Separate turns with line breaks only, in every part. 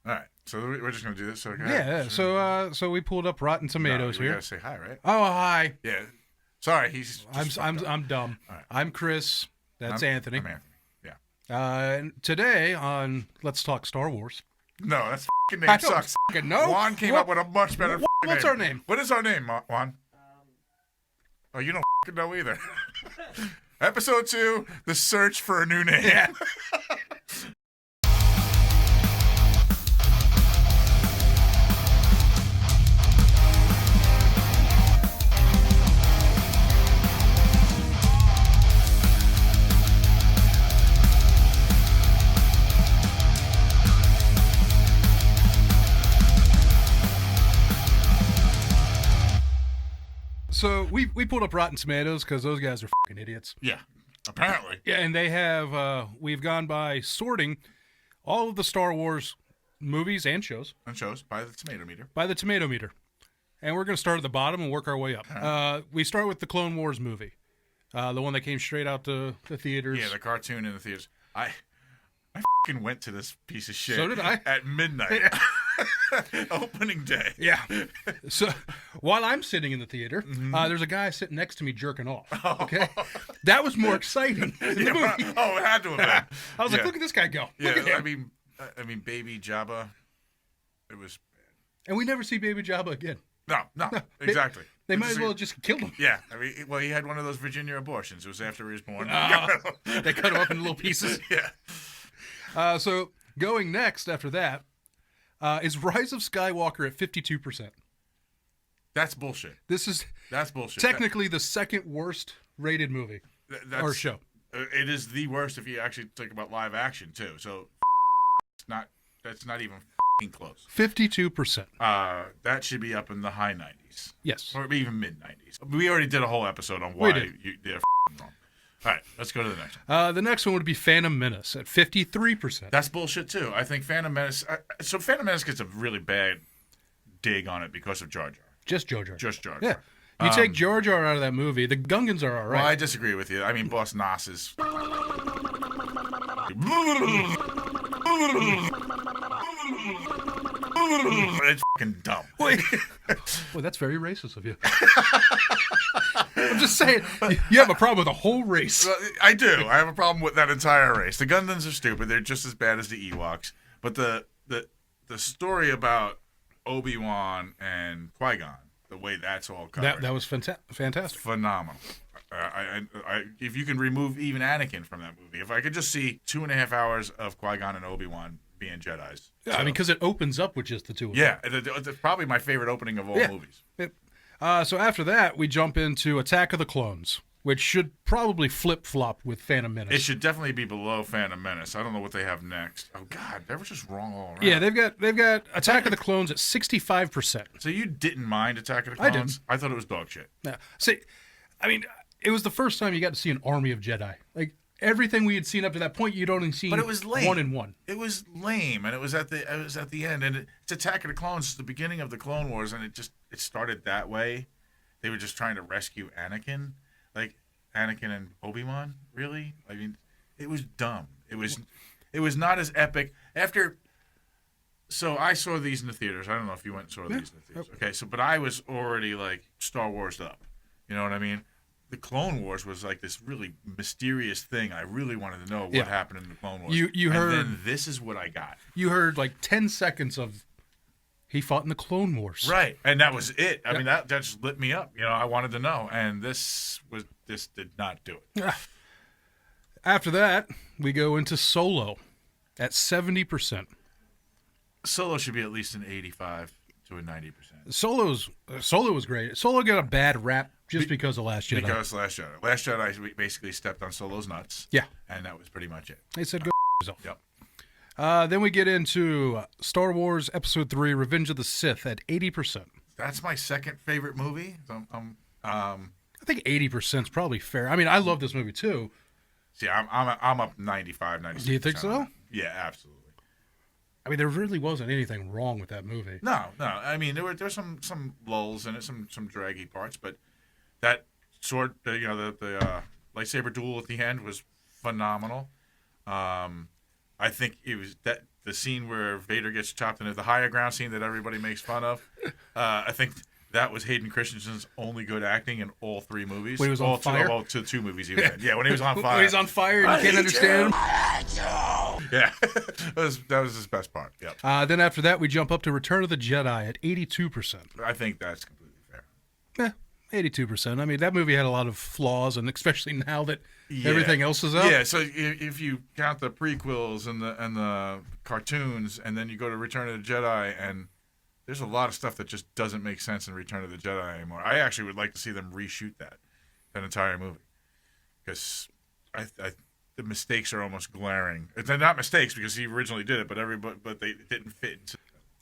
All right. So we're just going to do this. So
Yeah. So we pulled up Rotten Tomatoes
we
here.
got to say hi, right?
Oh, hi.
Yeah. Sorry, he's just
I'm dumb.
All right.
I'm Chris. That's Anthony.
I'm Anthony. Yeah.
And today on Let's Talk Star Wars.
No, that's fucking name sucks.
No.
Juan came up with a much better
What's
name.
our name?
What is our name, Juan? Oh, you don't fucking know either. Episode 2, The Search for a New Name.
Yeah. So we pulled up Rotten Tomatoes because those guys are fucking idiots.
Yeah, apparently.
Yeah, and they have, we've gone by sorting all of the Star Wars movies and shows.
And shows by the tomato meter.
By the tomato meter. And we're going to start at the bottom and work our way up. We start with the Clone Wars movie. The one that came straight out to the theaters.
Yeah, the cartoon in the theaters. I fucking went to this piece of shit.
So did I.
At midnight. Opening day.
Yeah. So while I'm sitting in the theater, there's a guy sitting next to me jerking off. Okay. That was more exciting than the movie.
Oh, it had to have been.
I was like, look at this guy go.
Yeah,
Look at him.
I mean, Baby Jabba, it was bad.
And we never see Baby Jabba again.
No, exactly.
They might as well have just killed him.
Yeah, I mean, well, he had one of those Virginia abortions. It was after he was born.
They cut him up in little pieces.
Yeah.
So going next after that is Rise of Skywalker at 52%.
That's bullshit. That's bullshit.
Technically the second worst rated movie or show.
It is the worst if you actually think about live action too. So that's not even close.
52%.
That should be up in the high 90s.
Yes.
Or even mid 90s. We already did a whole episode on why they're wrong. All right, let's go to the next one.
The next one would be Phantom Menace at 53%.
That's bullshit too. I think Phantom Menace. So Phantom Menace gets a really bad dig on it because of Jar Jar.
Just Jar Jar.
Just Jar
Yeah.
Jar.
You take Jar Jar out of that movie, the Gungans are all right.
Well, I disagree with you. I mean, Boss Nass is. It's fucking dumb.
Wait. Well, that's very racist of you. I'm just saying, you have a problem with a whole race.
I do. I have a problem with that entire race. The Gungans are stupid. They're just as bad as the Ewoks. But the story about Obi-Wan and Qui-Gon, the way that's all covered.
That was fantastic.
Phenomenal. If you can remove even Anakin from that movie, if I could just see 2.5 hours of Qui-Gon and Obi-Wan being Jedis.
Yeah, I mean, because it opens up with just the two of them.
Yeah, it's probably my favorite opening of all movies.
Yep. So after that, we jump into Attack of the Clones, which should probably flip-flop with Phantom Menace.
It should definitely be below Phantom Menace. I don't know what they have next. Oh, God, they were just wrong all around.
Yeah, they've got Attack of the Clones at 65%.
So you didn't mind Attack of the Clones?
I didn't.
I thought it was dog shit.
Yeah. See, I mean, it was the first time you got to see an army of Jedi. Like, everything we had seen up to that point, you'd only seen
but it was lame.
1 and 1.
It was lame, and it was at the end. And it's Attack of the Clones. It's the beginning of the Clone Wars, and it started that way. They were just trying to rescue Anakin, like Anakin and Obi-Wan. Really, I mean, it was dumb. It was not as epic after. So I saw these in the theaters. I don't know if you went and saw these in the theaters. Okay, but I was already like Star Wars up. You know what I mean? The Clone Wars was like this really mysterious thing. I really wanted to know what happened in the Clone Wars.
You heard,
and then this is what I got.
You heard like 10 seconds of he fought in the Clone Wars.
Right, and that was it. I mean, that just lit me up. You know, I wanted to know, and this did not do it.
After that, we go into Solo at 70%.
Solo should be at least an 85 to a 90%.
Solo was great. Solo got a bad rap just because of Last Jedi.
Because Last Jedi. Last Jedi basically stepped on Solo's nuts.
Yeah.
And that was pretty much it.
They said, go yourself.
Yep.
Then we get into Star Wars Episode 3, Revenge of the Sith at 80%.
That's my second favorite movie.
I think 80% is probably fair. I mean, I love this movie too.
See, I'm up 95, 96%.
Do you think so?
Yeah, absolutely.
I mean, there really wasn't anything wrong with that movie.
No. I mean, there's some lulls in it, some draggy parts, but that sword, the lightsaber duel at the end was phenomenal. I think it was that the scene where Vader gets chopped into the higher ground scene that everybody makes fun of. I think that was Hayden Christensen's only good acting in all 3 movies.
When he was on fire?
To 2 movies he was in. Yeah, when he was on fire.
When he's on fire and you can't understand him.
Yeah, that was his best part. Yeah.
Then after that, we jump up to Return of the Jedi at 82%.
I think that's completely fair.
Yeah, 82%. I mean, that movie had a lot of flaws, and especially now that
Yeah.
everything else is out.
Yeah, so if you count the prequels and the cartoons, and then you go to Return of the Jedi, and there's a lot of stuff that just doesn't make sense in Return of the Jedi anymore. I actually would like to see them reshoot that entire movie, because the mistakes are almost glaring. They're not mistakes because he originally did it, but they didn't fit into.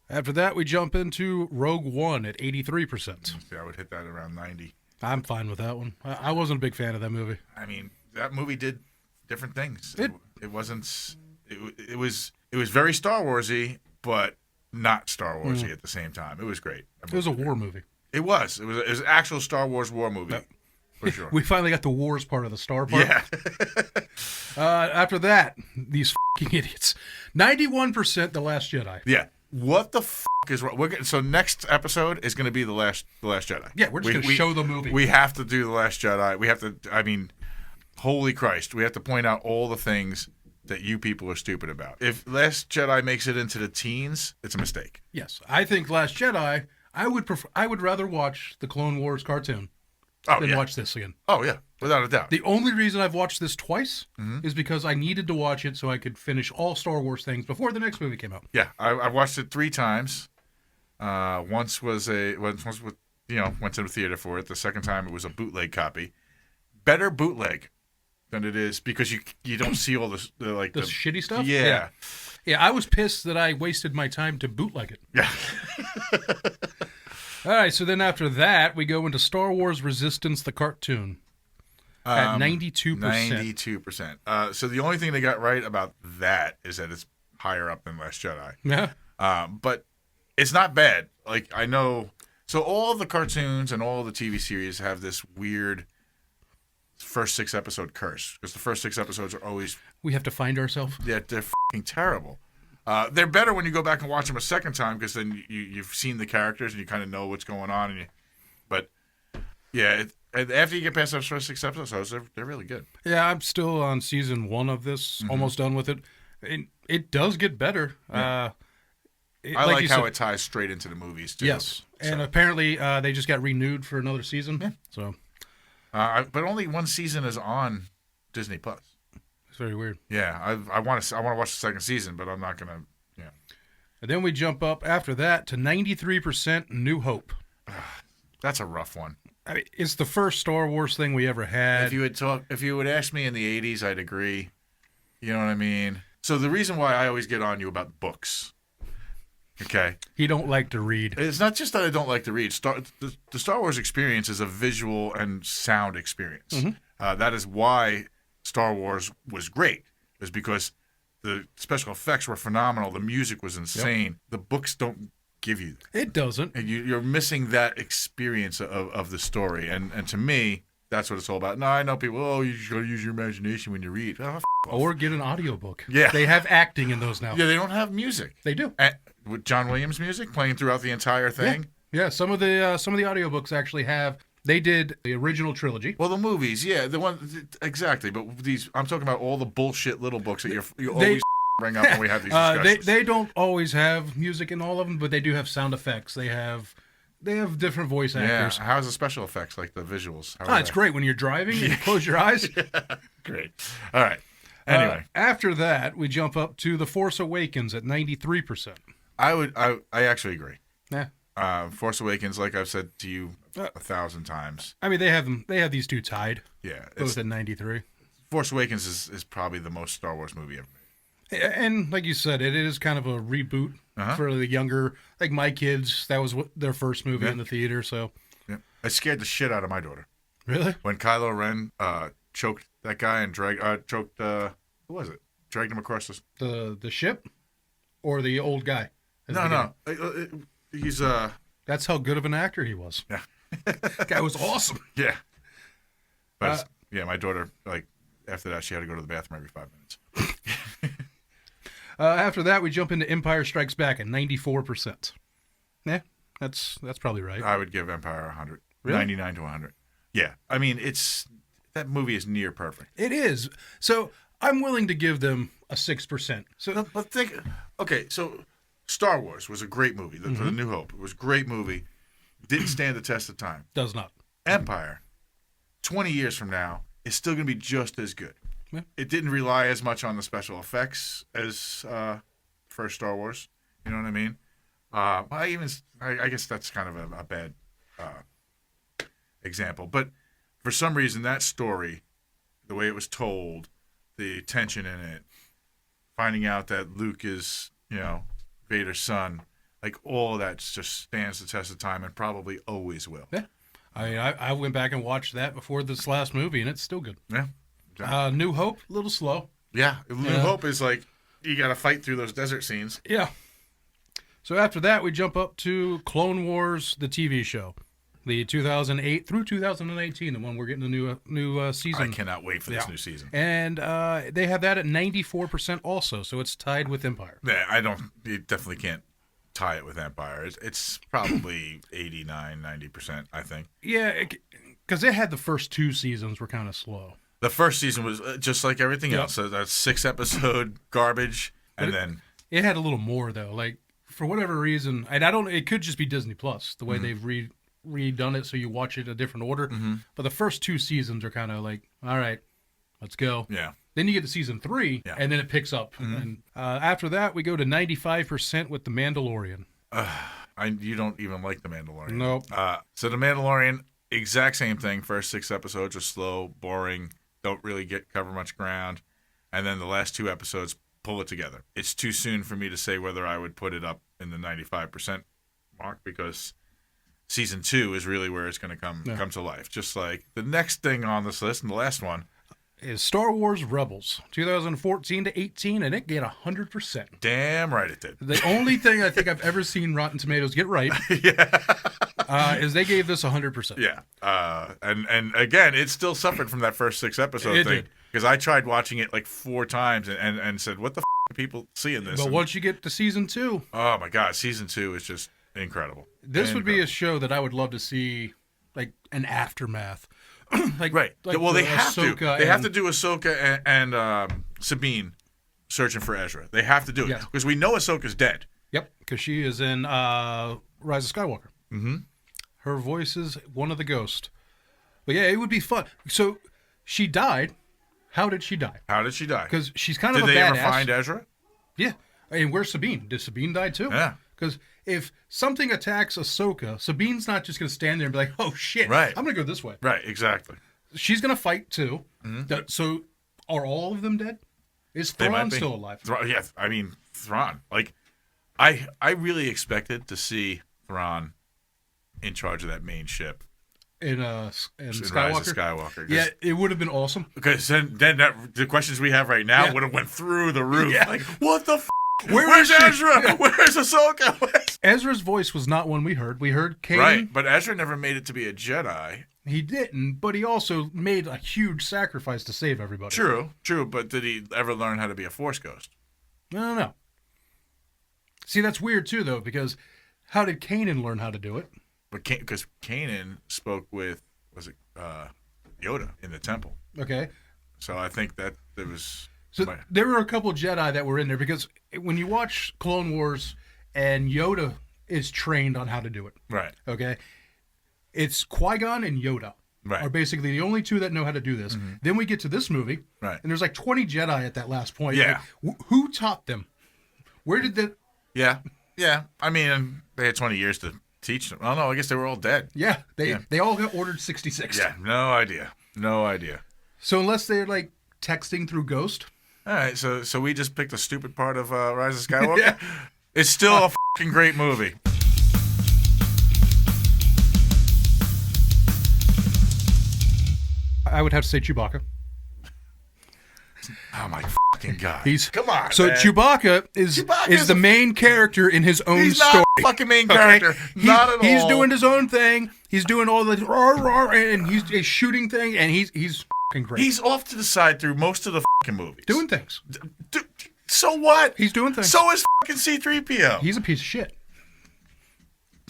After that, we jump into Rogue One at 83%.
I would hit that around 90.
I'm fine with that one. I wasn't a big fan of that movie.
I mean, that movie did different things. It wasn't. It was very Star Warsy, but not Star Warsy at the same time. It was great.
It was a war movie.
It was. It was an actual Star Wars war movie, for sure.
We finally got the wars part of the Star part.
Yeah.
After that, these fucking idiots. 91% The Last Jedi.
Yeah. What the is wrong? So next episode is going to be the last Jedi.
Yeah, we're just going to show the movie.
We have to do the Last Jedi. We have to. I mean, holy Christ, we have to point out all the things that you people are stupid about. If Last Jedi makes it into the teens, it's a mistake.
Yes, I think Last Jedi. I would rather watch the Clone Wars cartoon than watch this again.
Oh yeah, without a doubt.
The only reason I've watched this twice is because I needed to watch it so I could finish all Star Wars things before the next movie came out.
Yeah, I watched it 3 times. Once was went to the theater for it. The second time it was a bootleg copy. Better bootleg than it is because you don't see all the
shitty stuff.
Yeah.
I was pissed that I wasted my time to bootleg it.
Yeah.
All right, so then after that we go into Star Wars Resistance, the cartoon, at 92%.
92%. So the only thing they got right about that is that it's higher up than Last Jedi.
Yeah.
But it's not bad. Like, I know. So all the cartoons and all the TV series have this weird first 6 episode curse because the first 6 episodes are always.
We have to find ourselves.
Yeah, they're fucking terrible. They're better when you go back and watch them a second time because then you've seen the characters and you kind of know what's going on. But yeah, after you get past those first 6 episodes, they're really good.
Yeah, I'm still on season 1 of this, almost done with it. It does get better.
Yeah. I like how it ties straight into the movies too.
Yes, and apparently they just got renewed for another season. Yeah. So,
but only 1 season is on Disney Plus.
It's very weird.
Yeah, I want to watch the second season, but I'm not gonna. Yeah.
And then we jump up after that to 93% New Hope.
That's a rough one.
I mean, it's the first Star Wars thing we ever had.
If you would ask me in the 80s, I'd agree. You know what I mean? So the reason why I always get on you about books. Okay.
He don't like to read.
It's not just that I don't like to read. The Star Wars experience is a visual and sound experience. Mm-hmm. That is why Star Wars was great. Is because the special effects were phenomenal. The music was insane. Yep. The books don't give you that.
It doesn't.
And you're missing that experience of the story. And to me, that's what it's all about. No, I know people, you just got to use your imagination when you read. Oh,
or get an audiobook.
Yeah.
They have acting in those now.
Yeah, they don't have music.
They do.
With John Williams music playing throughout the entire thing.
Yeah, some of the audiobooks actually have. They did the original trilogy.
Well, the movies, yeah, the one exactly. But these, I'm talking about all the bullshit little books that you always bring up when we have these discussions.
They don't always have music in all of them, but they do have sound effects. They have different voice actors.
Yeah. How's the special effects, like the visuals?
It's great when you're driving and you close your eyes.
Yeah, great. All right. Anyway,
after that, we jump up to The Force Awakens at 93%.
I actually agree.
Yeah.
Force Awakens, like I've said to you 1,000 times.
I mean, they have these two tied.
Yeah.
Both at 93.
Force Awakens is probably the most Star Wars movie ever made.
And like you said, it is kind of a reboot for the younger, like my kids. That was their first movie in the theater. So,
yeah. It scared the shit out of my daughter.
Really?
When Kylo Ren choked that guy and choked who was it? Dragged him across
the ship, or the old guy?
No. He's
That's how good of an actor he was.
Yeah.
That guy was awesome.
Yeah. But my daughter, like, after that, she had to go to the bathroom every 5 minutes.
After that, we jump into Empire Strikes Back at 94%. Yeah, that's probably right.
I would give Empire 100.
Really?
99 to 100. Yeah. I mean, that movie is near perfect.
It is. So I'm willing to give them a 6%. So,
But think, okay, so Star Wars was a great movie. The New Hope. It was a great movie. Didn't stand the test of time.
does not.
Empire, 20 years from now, is still going to be just as good.
Yeah.
It didn't rely as much on the special effects as first Star Wars. You know what I mean? I guess that's kind of a bad example. But for some reason, that story, the way it was told, the tension in it, finding out that Luke is, Vader's son, like all of that just stands the test of time and probably always will.
Yeah. I went back and watched that before this last movie, and it's still good.
Yeah.
New Hope, a little slow.
Yeah. New Hope is like, you got to fight through those desert scenes.
Yeah. So after that, we jump up to Clone Wars, the TV show. The 2008 through 2018, the one we're getting a new season.
I cannot wait for this new season.
And they have that at 94% also, so it's tied with Empire.
Yeah, you definitely can't tie it with Empire. It's probably 89, 90%, I think.
Yeah, because they had the first 2 seasons were kind of slow.
The first season was just like everything else. So that's 6-episode garbage, and then
it had a little more though. Like for whatever reason, and it could just be Disney Plus the way they've redone it, so you watch it in a different order. But the first 2 seasons are kind of like, all right, let's go.
Yeah.
Then you get to season 3, and then it picks up. And after that, we go to 95% with The Mandalorian.
You don't even like The Mandalorian.
Nope.
So The Mandalorian, exact same thing. First 6 episodes are slow, boring, don't really cover much ground. And then the last 2 episodes pull it together. It's too soon for me to say whether I would put it up in the 95% mark, because season 2 is really where it's going to come to life. Just like the next thing on this list, and the last one,
is Star Wars Rebels, 2014 to 18, and it get 100%.
Damn right it did.
The only thing I think I've ever seen Rotten Tomatoes get right is they gave this 100%.
Yeah. And again, it still suffered from that first 6 episode
It
thing.
did.
Because I tried watching it like 4 times and said, what the are people seeing this?
But
And,
once you get to season 2,
oh my God, season 2 is just incredible.
this would be a show that I would love to see, like an aftermath.
Right. Well, they have to.
Ahsoka
They have to do Ahsoka and Sabine searching for Ezra. They have to do it.
Yes.
Because we know Ahsoka's dead.
Yep, because she is in Rise of Skywalker.
Mm-hmm.
Her voice is one of the ghosts. But yeah, it would be fun. So she died. How did she die?
How did she die?
Because she's kind of
Did
a
they
badass.
ever find Ezra?
Yeah. And where's Sabine? Did Sabine die too?
Yeah.
Because if something attacks Ahsoka, Sabine's not just going to stand there and be like, oh shit,
Right.
I'm going to go this way.
Right, exactly.
She's going to fight too.
Mm-hmm.
So are all of them dead? Is
They might
Thrawn
be.
still alive?
Yeah, I mean, Thrawn. Like, I really expected to see Thrawn in charge of that main ship.
In
Rise
Skywalker?
of Skywalker.
Yeah, it would have been awesome.
Because then the questions we have right now would have went through the roof.
Yeah.
Like, what the f***?
is
Where's
she?
Ezra?
Yeah.
Where's Ahsoka?
Ezra's voice was not one we heard. We heard Kanan.
Right, but Ezra never made it to be a Jedi.
He didn't, but he also made a huge sacrifice to save everybody.
True, but did he ever learn how to be a Force ghost?
I don't know. See, that's weird too, though, because how did Kanan learn how to do it?
But because Kanan spoke with, was it Yoda in the temple?
Okay.
So I think that there was...
So there were a couple of Jedi that were in there, because when you watch Clone Wars and Yoda is trained on how to do it.
Right.
Okay. It's Qui-Gon and Yoda.
Right.
Are basically the only 2 that know how to do this.
Mm-hmm.
Then we get to this movie.
Right.
And there's like 20 Jedi at that last point.
Yeah.
Like, who taught them? Where did that...
Yeah. I mean, they had 20 years to teach them. Oh, no, I guess they were all dead.
Yeah. They all got ordered 66.
Yeah, no idea.
So unless they're like texting through Ghost...
All right, so we just picked a stupid part of Rise of Skywalker?
Yeah.
It's still a fucking great movie.
I would have to say Chewbacca.
Oh my fucking God. Come on,
So
man.
Chewbacca is the main character in his own
He's
story.
not a fucking main character. Not at all.
He's doing his own thing. He's doing all the and he's shooting things, and he's fucking great.
He's off to the side through most of the fucking movies.
doing things.
So what?
He's doing things.
So is fucking C-3PO.
He's a piece of shit.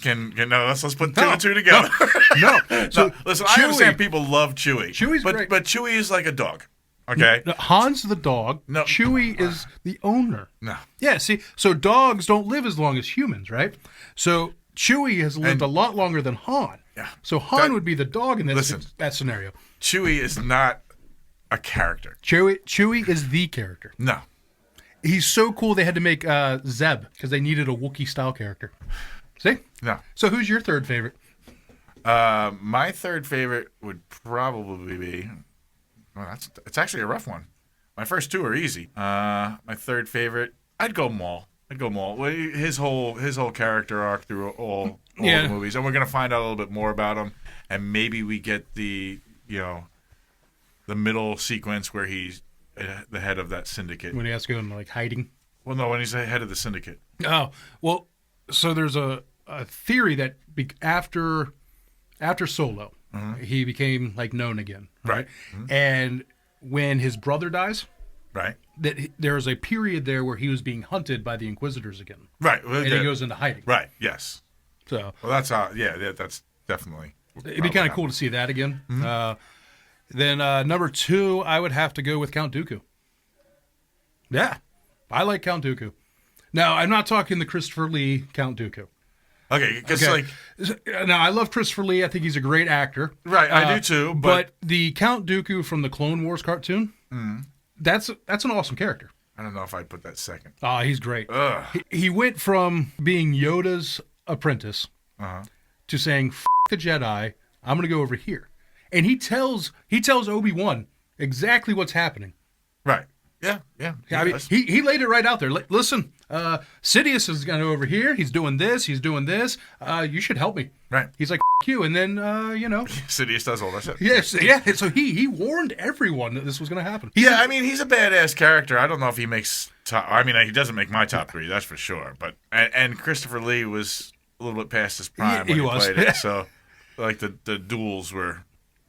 No, let's put two and two together.
No. So
listen,
Chewie,
I understand people love Chewie.
Chewie's great.
But Chewie is like a dog. Okay?
No, Han's the dog.
No.
Chewie is the owner.
No.
Yeah, see, so dogs don't live as long as humans, right? So Chewie has lived a lot longer than Han.
Yeah.
So Han would be the dog in
Listen.
that scenario.
Chewie is not a character.
Chewie is the character.
No.
He's so cool they had to make Zeb because they needed a Wookiee-style character. See?
No.
So who's your third favorite?
My third favorite would probably be... Well, it's actually a rough one. My first two are easy. My third favorite, I'd go Maul. Well, his whole character arc through all the movies, and we're gonna find out a little bit more about him, and maybe we get the middle sequence where he's the head of that syndicate.
When he has to go into like hiding.
Well, no, when he's the head of the syndicate.
Oh, well, so there's a theory that after Solo, he became like known again, right? Mm-hmm. And when his brother dies,
right,
that there's a period there where he was being hunted by the Inquisitors again,
right,
and he goes into hiding,
right, yes.
So,
well, that's how, that's definitely.
It'd be kind of cool to see that again. Mm-hmm. Then number two, I would have to go with Count Dooku. Yeah, I like Count Dooku. Now, I'm not talking the Christopher Lee Count Dooku.
Okay, because
now I love Christopher Lee. I think he's a great actor.
Right, I do too.
But the Count Dooku from the Clone Wars cartoon, that's an awesome character.
I don't know if I'd put that second.
Oh, he's great. He went from being Yoda's apprentice to saying, "F the Jedi, I'm going to go over here," and he tells Obi-Wan exactly what's happening.
Right. Yeah.
He laid it right out there. Listen, Sidious is going over here. He's doing this. You should help me.
Right.
He's like, F you. And then,
Sidious does all that shit.
Yes. Yeah. So he warned everyone that this was going to happen.
He's a badass character. I don't know if he makes top. I mean, he doesn't make my top three, that's for sure. But and Christopher Lee was a little bit past his prime when he played it. So, like, the duels were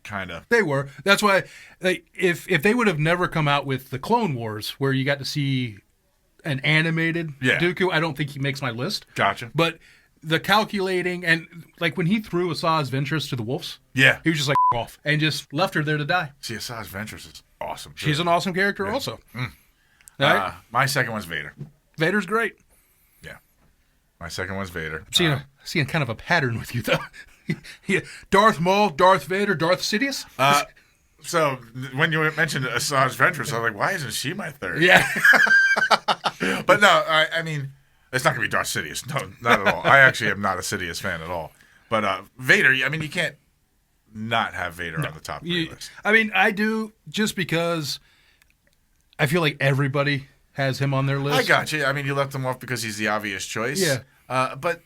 kind of.
They were. That's why, if they would have never come out with the Clone Wars, where you got to see an animated Dooku, I don't think he makes my list.
Gotcha.
But the calculating, and like when he threw Asajj Ventress to the wolves, he was just like off and just left her there to die.
See, Asajj Ventress is awesome.
She's an awesome character also. Right?
My second one's Vader.
Vader's great.
Yeah. My second one's Vader.
I'm seeing kind of a pattern with you, though. Darth Maul, Darth Vader, Darth Sidious?
So when you mentioned Asajj Ventress, I was like, why isn't she my third?
Yeah.
But no, I mean, it's not going to be Darth Sidious. No, not at all. I actually am not a Sidious fan at all. But Vader, I mean, you can't not have Vader on the top three list.
I mean, I do, just because I feel like everybody has him on their list.
I got you. I mean, you left him off because he's the obvious choice.
Yeah.
But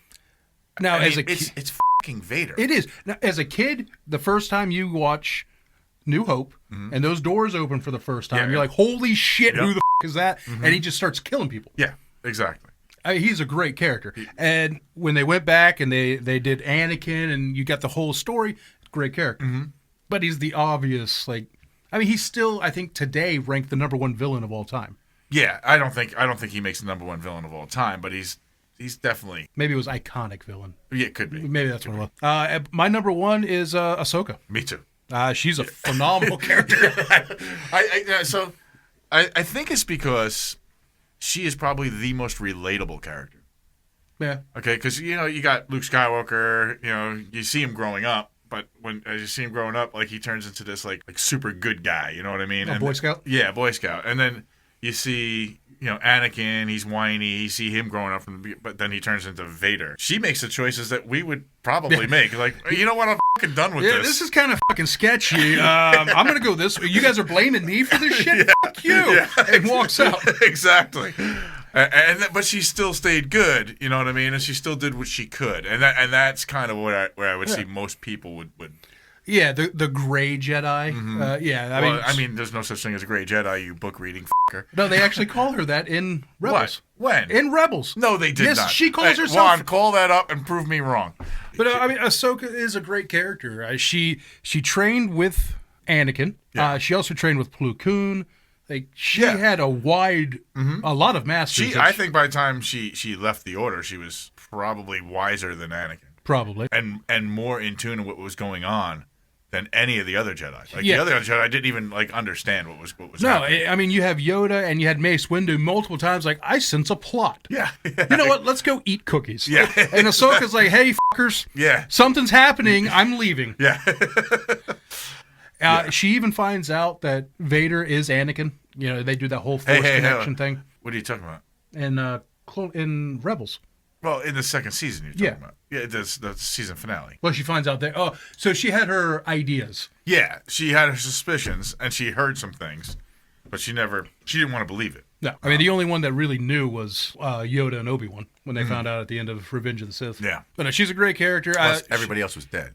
now,
it's fucking Vader.
It is. Now, as a kid, the first time you watch New Hope and those doors open for the first time, you're like, holy shit, who the is that? And he just starts killing people.
Yeah, exactly.
He's a great character. And when they went back and they did Anakin and you got the whole story, great character. But he's the obvious, he's still, I think, today ranked the #1 villain of all time.
Yeah, I don't think he makes the #1 villain of all time, but he's definitely,
maybe it was iconic villain.
Yeah, it could be.
Maybe that's what it was. My #1 is Ahsoka.
Me too.
She's a phenomenal character.
I think it's because she is probably the most relatable character.
Yeah.
Okay, because you got Luke Skywalker. You see him growing up, but as you see him growing up, like, he turns into this like super good guy. You know what I mean?
Boy Scout.
Yeah, Boy Scout. And then you see Anakin. He's whiny. You see him growing up but then he turns into Vader. She makes the choices that we would probably make. Like, you know what? I'm fucking done with this.
This is kind of fucking sketchy. I'm gonna go this way. You guys are blaming me for this shit. Fuck you. Yeah, and walks out.
Exactly. But she still stayed good, you know what I mean? And she still did what she could, and that's kind of where I would see most people would.
Yeah, the gray Jedi.
I mean, there's no such thing as a gray Jedi. You book reading fucker.
No, they actually call her that in Rebels.
What? When?
In Rebels.
No, they did not.
Yes, she calls herself.
Juan, call that up and prove me wrong.
But Ahsoka is a great character. She trained with Anakin. Yeah. She also trained with Plo Koon. Like she
Yeah.
had a lot of masters.
I think by the time she left the Order, she was probably wiser than Anakin.
Probably.
And more in tune with what was going on than any of the other Jedi. Like
Yeah.
the other Jedi didn't even like understand what was
No,
happening.
I mean you have Yoda and you had Mace Windu multiple times. Like I sense a plot.
Yeah.
You know what? Let's go eat cookies.
Yeah.
And Ahsoka's like, hey, fuckers,
Yeah.
something's happening. I'm leaving.
Yeah.
She even finds out that Vader is Anakin. You know, they do that whole Force connection thing.
What are you talking about?
In Rebels.
Well, in the second season you're talking about. Yeah, the season finale.
Well, she finds out that, so she had her ideas.
Yeah, she had her suspicions, and she heard some things, but she didn't want to believe it.
No, I mean, the only one that really knew was Yoda and Obi-Wan when they found out at the end of Revenge of the Sith.
Yeah.
But no, she's a great character.
Plus, everybody else was dead.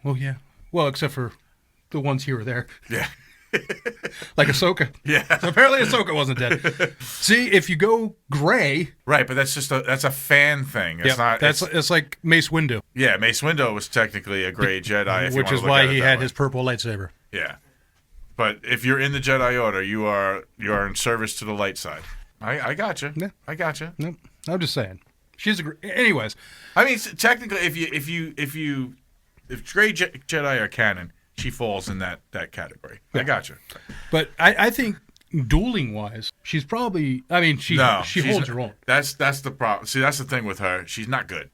Well, yeah. Well, except for the ones here or there.
Yeah.
Like Ahsoka.
Yeah.
So apparently Ahsoka wasn't dead. See, if you go gray...
Right, but that's a fan thing. It's not...
It's like Mace Windu.
Yeah, Mace Windu was technically a gray Jedi.
Which is why he had his purple lightsaber.
Yeah. But if you're in the Jedi Order, you are in service to the light side. I got you.
Yeah.
I got you.
No, I'm just saying. She's a great... Anyways.
I mean, technically, if gray Jedi are canon, she falls in that category. Yeah. I got you.
But I think dueling-wise, she's probably... I mean, she holds her own.
That's the problem. See, that's the thing with her. She's not good.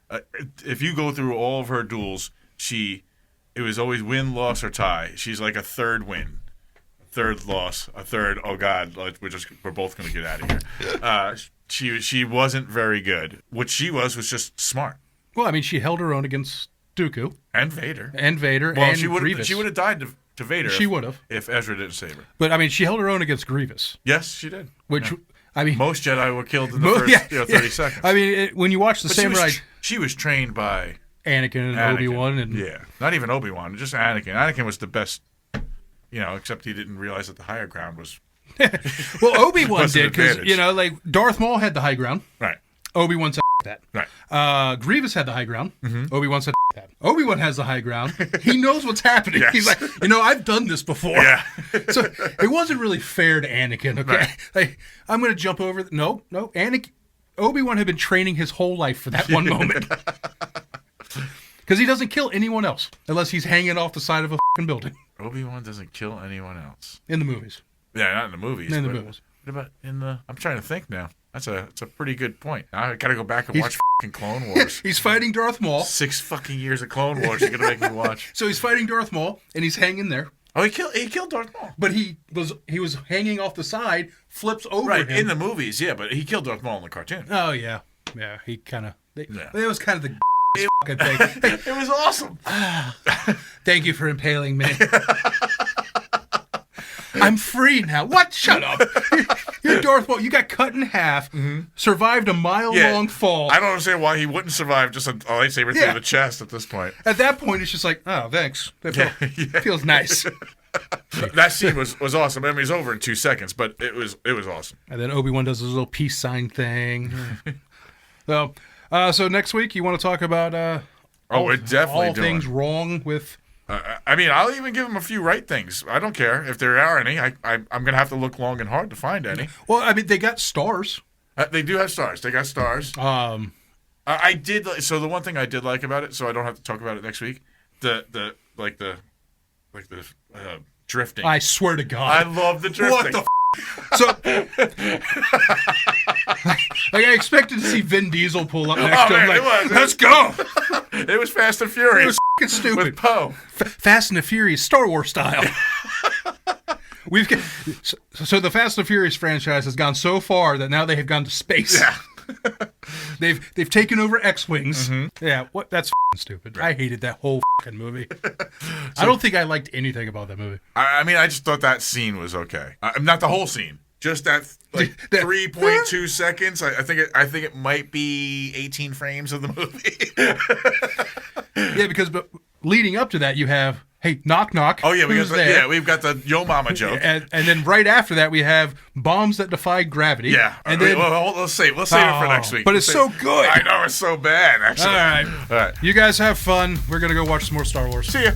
If you go through all of her duels, it was always win, loss, or tie. She's like a third win, third loss, a third, oh God, we're both going to get out of here. She wasn't very good. What she was just smart.
Well, I mean, she held her own against Dooku.
And Vader.
And Grievous.
She would have died to Vader.
She would have.
If Ezra didn't save her.
But, I mean, she held her own against Grievous.
Yes, she did.
Which, I mean...
Most Jedi were killed in the first 30 seconds.
I mean, when you watch the Samurai...
She was trained by...
Anakin and Obi-Wan.
Yeah, not even Obi-Wan, just Anakin. Anakin was the best, except he didn't realize that the higher ground was...
Well, Obi-Wan did, because, like, Darth Maul had the high ground.
Right.
Obi-Wan said that.
Right.
Grievous had the high ground.
Mm-hmm.
Obi-Wan said that. Obi-Wan has the high ground. He knows what's happening.
Yes.
He's like, I've done this before.
Yeah.
So it wasn't really fair to Anakin, okay?
Right.
Like, I'm going to jump over... No. Obi-Wan had been training his whole life for that one moment. Because he doesn't kill anyone else unless he's hanging off the side of a fucking building.
Obi-Wan doesn't kill anyone else.
In the movies.
Yeah, not in the movies.
In the movies.
What about in the... I'm trying to think now. That's a pretty good point. I got to go back and watch fucking Clone Wars.
He's fighting Darth Maul.
6 fucking years of Clone Wars you're going to make me watch.
So he's fighting Darth Maul, and he's hanging there.
Oh, he killed Darth Maul.
But he was hanging off the side, flips over
right,
him.
in the movies, yeah, but he killed Darth Maul in the cartoon.
Oh, yeah. Yeah, he kind of...
Yeah.
It was kind of the fucking thing.
It was awesome.
Thank you for impaling me. I'm free now. What? Shut up. You're Darth Maul. You got cut in half, survived a mile-long fall.
I don't understand why he wouldn't survive just a lightsaber through the chest at this point.
At that point, it's just like, oh, thanks. That feels nice.
That scene was awesome. I mean, it's over in 2 seconds, but it was awesome.
And then Obi-Wan does his little peace sign thing. So next week, you want to talk about
we're definitely
all things wrong with...
I mean, I'll even give him a few right things. I don't care if there are any. I'm going to have to look long and hard to find any.
Well, I mean, they got stars.
They do have stars. They got stars. I did. So the one thing I did like about it, so I don't have to talk about it next week. The drifting.
I swear to God,
I love the drifting.
What the? So, I expected to see Vin Diesel pull up next to him. Like, let's go.
It was Fast and Furious.
It was fucking stupid.
With Poe.
Fast and the Furious, Star Wars style. So the Fast and Furious franchise has gone so far that now they have gone to space.
Yeah.
They've taken over X-Wings.
Mm-hmm.
Yeah, that's stupid. Right. I hated that whole movie. I don't think I liked anything about that movie.
I mean, I just thought that scene was okay. Not the whole scene. Just that 3.2 seconds. I think it might be 18 frames of the movie.
Yeah, because leading up to that, you have, hey, knock knock.
Oh yeah, we've got the Yo Mama joke,
and then right after that, we have bombs that defy gravity.
Yeah,
and then
let's save it for next week.
But it's so good.
I know it's so bad. Actually,
all right. You guys have fun. We're gonna go watch some more Star Wars.
See ya.